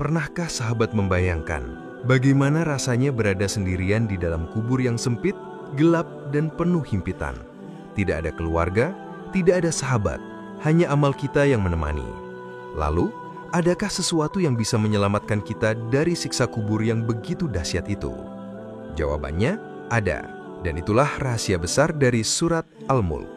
Pernahkah sahabat membayangkan bagaimana rasanya berada sendirian di dalam kubur yang sempit, gelap, dan penuh himpitan? Tidak ada keluarga, tidak ada sahabat, hanya amal kita yang menemani. Lalu, adakah sesuatu yang bisa menyelamatkan kita dari siksa kubur yang begitu dahsyat itu? Jawabannya ada, dan itulah rahasia besar dari surat Al-Mulk.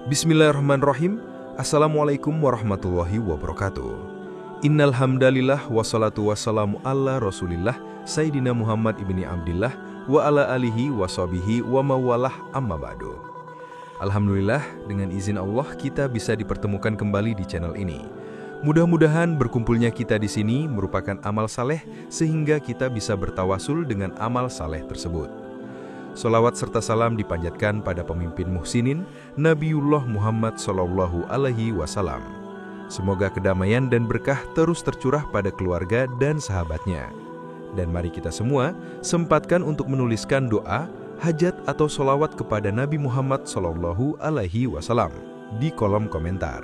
Bismillahirrahmanirrahim. Assalamualaikum warahmatullahi wabarakatuh. Innal hamdalillah wassalatu wassalamu ala Rasulillah Sayyidina Muhammad ibni Abdillah wa ala alihi wa sahbihi wa mawalah amma ba'du. Alhamdulillah, dengan izin Allah kita bisa dipertemukan kembali di channel ini. Mudah-mudahan berkumpulnya kita di sini merupakan amal saleh sehingga kita bisa bertawasul dengan amal saleh tersebut. Sholawat serta salam dipanjatkan pada pemimpin muhsinin Nabiullah Muhammad Sallallahu Alaihi Wasallam. Semoga kedamaian dan berkah terus tercurah pada keluarga dan sahabatnya. Dan mari kita semua sempatkan untuk menuliskan doa, hajat atau sholawat kepada Nabi Muhammad Sallallahu Alaihi Wasallam di kolom komentar.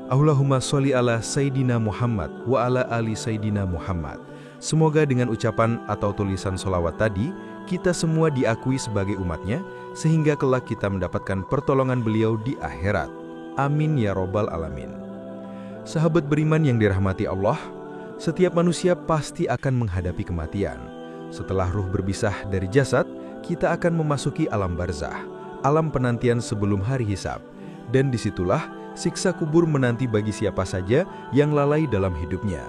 Allahumma sholli ala Sayyidina Muhammad wa ala ali Sayyidina Muhammad. Semoga dengan ucapan atau tulisan sholawat tadi, kita semua diakui sebagai umatnya, sehingga kelak kita mendapatkan pertolongan beliau di akhirat. Amin ya robbal alamin. Sahabat beriman yang dirahmati Allah, setiap manusia pasti akan menghadapi kematian. Setelah ruh berpisah dari jasad, kita akan memasuki alam barzah, alam penantian sebelum hari hisab. Dan disitulah siksa kubur menanti bagi siapa saja yang lalai dalam hidupnya.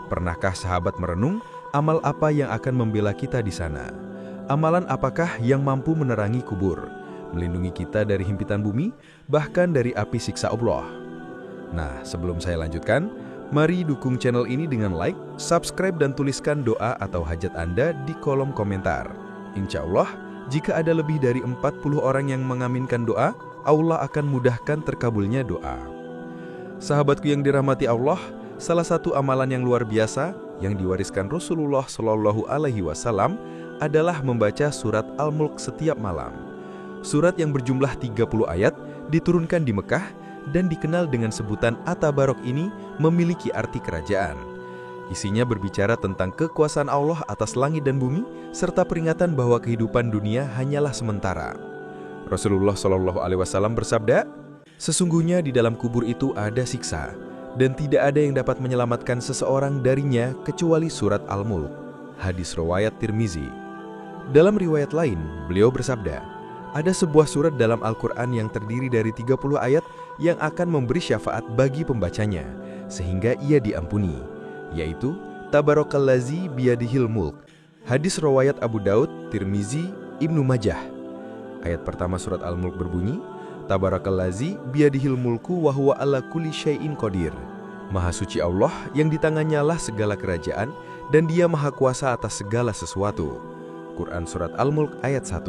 Pernahkah sahabat merenung amal apa yang akan membela kita di sana? Amalan apakah yang mampu menerangi kubur, melindungi kita dari himpitan bumi, bahkan dari api siksa Allah? Nah, sebelum saya lanjutkan, mari dukung channel ini dengan like, subscribe, dan tuliskan doa atau hajat Anda di kolom komentar. Insya Allah, jika ada lebih dari 40 orang yang mengaminkan doa, Allah akan mudahkan terkabulnya doa. Sahabatku yang dirahmati Allah, salah satu amalan yang luar biasa yang diwariskan Rasulullah Shallallahu Alaihi Wasallam adalah membaca surat Al-Mulk setiap malam. Surat yang berjumlah 30 ayat diturunkan di Mekah dan dikenal dengan sebutan At-Tabarok ini memiliki arti kerajaan. Isinya berbicara tentang kekuasaan Allah atas langit dan bumi, serta peringatan bahwa kehidupan dunia hanyalah sementara. Rasulullah Shallallahu Alaihi Wasallam bersabda, "Sesungguhnya di dalam kubur itu ada siksa, dan tidak ada yang dapat menyelamatkan seseorang darinya kecuali surat Al-Mulk." Hadis riwayat Tirmizi. Dalam riwayat lain, beliau bersabda, ada sebuah surat dalam Al-Quran yang terdiri dari 30 ayat yang akan memberi syafaat bagi pembacanya, sehingga ia diampuni, yaitu Tabarakallazi biyadihil mulk. Hadis riwayat Abu Daud, Tirmizi, Ibnu Majah. Ayat pertama surat Al-Mulk berbunyi, Tabarakallazi biyadihil mulku wa huwa ala kulli syai'in qadir. Maha suci Allah yang di tangannya lah segala kerajaan, dan dia maha kuasa atas segala sesuatu. Quran surat Al-Mulk ayat 1.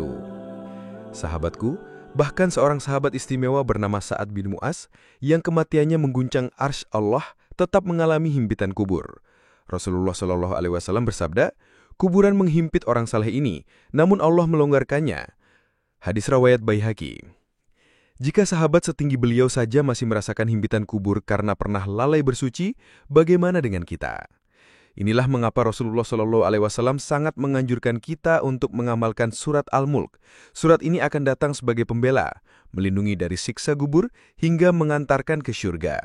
Sahabatku, bahkan seorang sahabat istimewa bernama Sa'ad bin Mu'az yang kematiannya mengguncang arsy Allah tetap mengalami himpitan kubur. Rasulullah Shallallahu Alaihi Wasallam bersabda, kuburan menghimpit orang saleh ini, namun Allah melonggarkannya. Hadis riwayat Baihaqi. Jika sahabat setinggi beliau saja masih merasakan himpitan kubur karena pernah lalai bersuci, bagaimana dengan kita? Inilah mengapa Rasulullah Shallallahu Alaihi Wasallam sangat menganjurkan kita untuk mengamalkan surat Al-Mulk. Surat ini akan datang sebagai pembela, melindungi dari siksa kubur hingga mengantarkan ke syurga.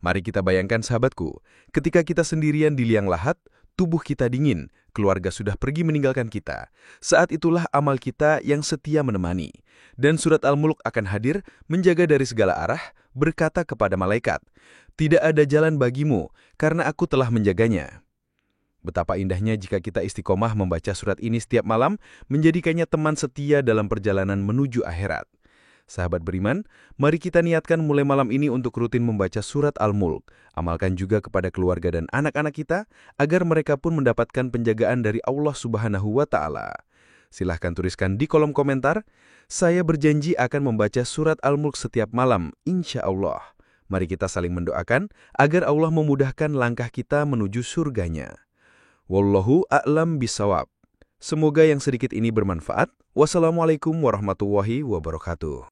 Mari kita bayangkan sahabatku, ketika kita sendirian di liang lahat, tubuh kita dingin, keluarga sudah pergi meninggalkan kita. Saat itulah amal kita yang setia menemani. Dan surat Al-Mulk akan hadir menjaga dari segala arah, berkata kepada malaikat, "Tidak ada jalan bagimu, karena aku telah menjaganya." Betapa indahnya jika kita istiqomah membaca surat ini setiap malam, menjadikannya teman setia dalam perjalanan menuju akhirat. Sahabat beriman, mari kita niatkan mulai malam ini untuk rutin membaca surat Al-Mulk. Amalkan juga kepada keluarga dan anak-anak kita, agar mereka pun mendapatkan penjagaan dari Allah Subhanahu wa Ta'ala. Silahkan tuliskan di kolom komentar, saya berjanji akan membaca surat Al-Mulk setiap malam, insya Allah. Mari kita saling mendoakan, agar Allah memudahkan langkah kita menuju surganya. Wallahu a'lam bisawab. Semoga yang sedikit ini bermanfaat. Wassalamualaikum warahmatullahi wabarakatuh.